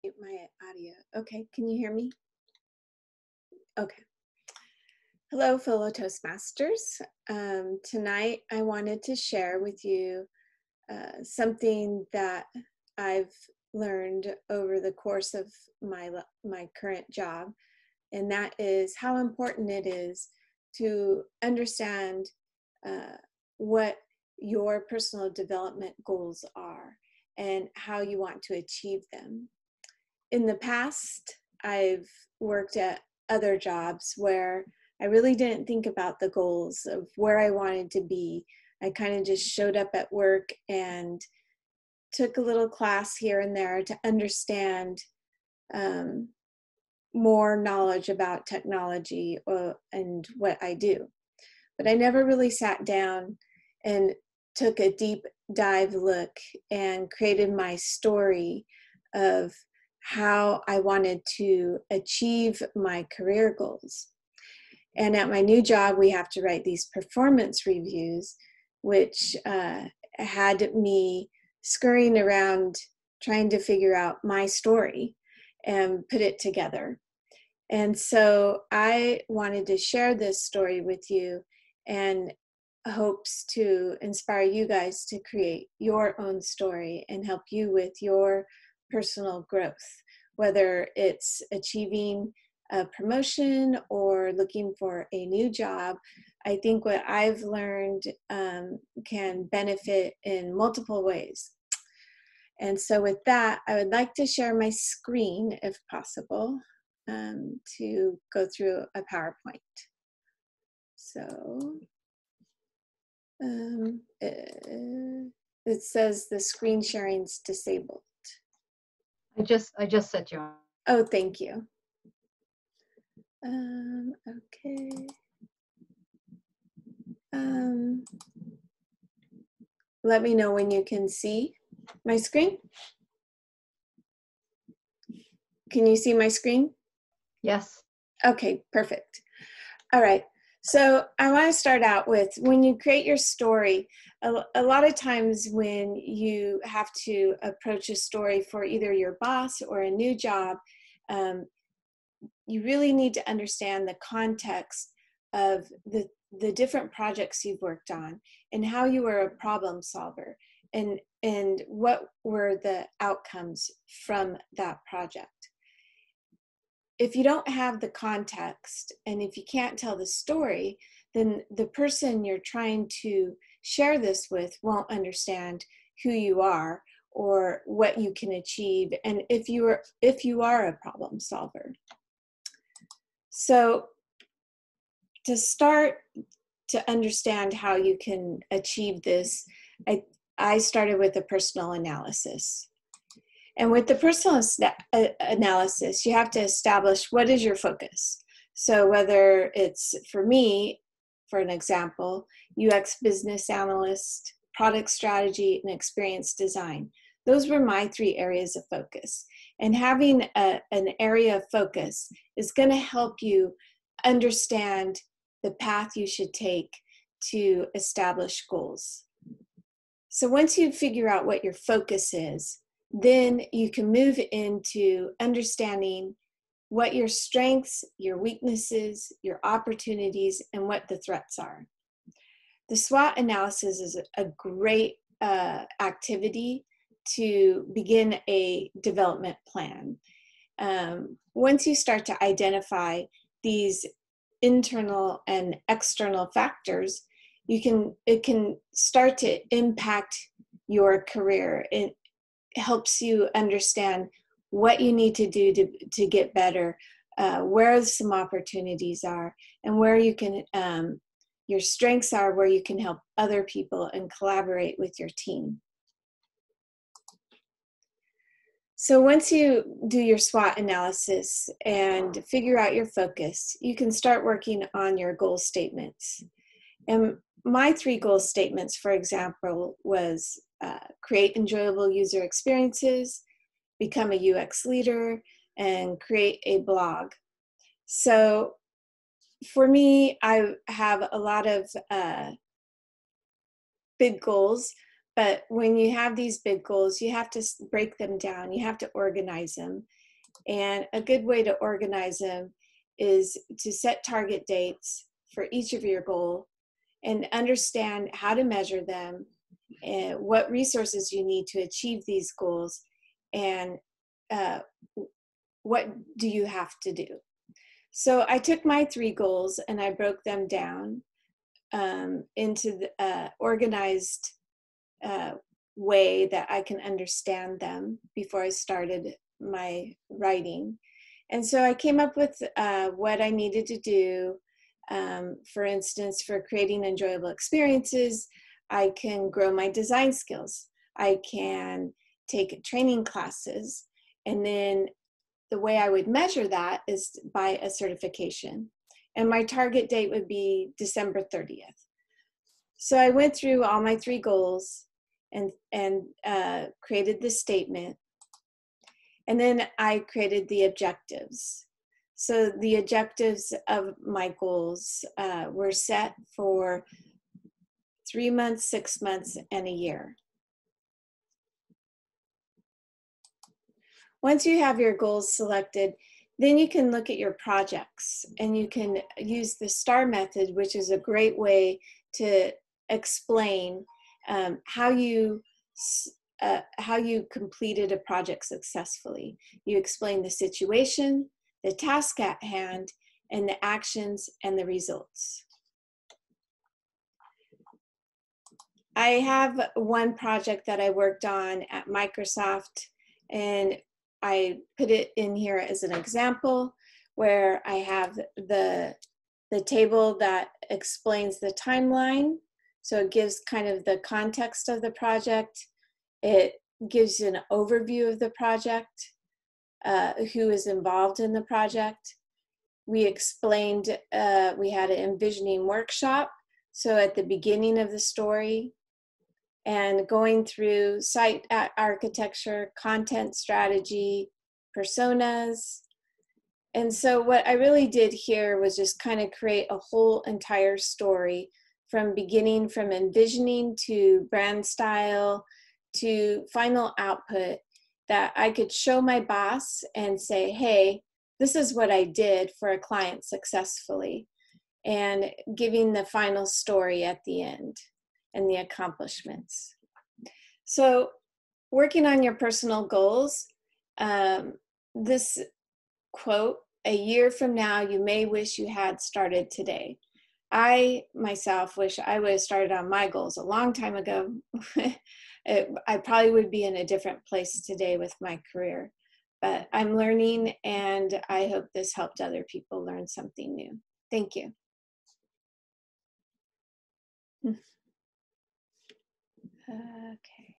My audio. Okay, can you hear me? Okay. Hello, fellow Toastmasters. Tonight, I wanted to share with you something that I've learned over the course of my current job, and that is how important it is to understand uh, what your personal development goals are and how you want to achieve them. In the past, I've worked at other jobs where I really didn't think about the goals of where I wanted to be. I kind of just showed up at work and took a little class here and there to understand um, more knowledge about technology and what I do. But I never really sat down and took a deep dive look and created my story of how I wanted to achieve my career goals. And at my new job, we have to write these performance reviews, which had me scurrying around trying to figure out my story and put it together. And so I wanted to share this story with you and hopes to inspire you guys to create your own story and help you with your personal growth, whether it's achieving a promotion or looking for a new job. I think what I've learned can benefit in multiple ways. And so with that, I would like to share my screen if possible to go through a PowerPoint. So it says the screen sharing's disabled. I just set you on. Oh, thank you. Okay. Let me know when you can see my screen. Can you see my screen? Yes. Okay, perfect. All right. So I want to start out with when you create your story, a lot of times when you have to approach a story for either your boss or a new job, you really need to understand the context of the different projects you've worked on and how you were a problem solver and what were the outcomes from that project. If you don't have the context and if you can't tell the story, then the person you're trying to share this with won't understand who you are or what you can achieve and if you are a problem solver. So to start to understand how you can achieve this, I started with a personal analysis. And with the personal analysis, you have to establish what is your focus. So whether it's, for me, for an example, UX business analyst, product strategy, and experience design. Those were my 3 areas of focus. And having an area of focus is going to help you understand the path you should take to establish goals. So once you figure out what your focus is, then you can move into understanding what your strengths, your weaknesses, your opportunities, and what the threats are. The SWOT analysis is a great activity to begin a development plan. Once you start to identify these internal and external factors, it can start to impact your career. It helps you understand what you need to do to get better, where some opportunities are, and where you can, your strengths are, where you can help other people and collaborate with your team. So once you do your SWOT analysis and figure out your focus, you can start working on your goal statements. And my 3 goal statements, for example, was create enjoyable user experiences, become a UX leader, and create a blog. So for me, I have a lot of big goals, But when you have these big goals, you have to break them down. You have to organize them. And a good way to organize them is to set target dates for each of your goal and understand how to measure them and what resources you need to achieve these goals, and what do you have to do. So I took my 3 goals and I broke them down into the organized way that I can understand them before I started my writing. And so I came up with what I needed to do. For instance, for creating enjoyable experiences, I can grow my design skills. I can take training classes. And then the way I would measure that is by a certification. And my target date would be December 30th. So I went through all my 3 goals and created the statement. And then I created the objectives. So the objectives of my goals were set for 3 months, 6 months, and a year. Once you have your goals selected, then you can look at your projects and you can use the STAR method, which is a great way to explain how you completed a project successfully. You explain the situation, the task at hand, and the actions and the results. I have one project that I worked on at Microsoft, and I put it in here as an example where I have the table that explains the timeline. So it gives kind of the context of the project. It gives an overview of the project, who is involved in the project. We explained, we had an envisioning workshop. So at the beginning of the story, and going through site architecture, content strategy, personas. And so what I really did here was just kind of create a whole entire story from envisioning to brand style to final output, that I could show my boss and say, hey, this is what I did for a client successfully, and giving the final story at the end and the accomplishments. So working on your personal goals, this quote, a year from now, you may wish you had started today. I myself wish I would have started on my goals a long time ago. I probably would be in a different place today with my career, but I'm learning, and I hope this helped other people learn something new. Thank you. Okay.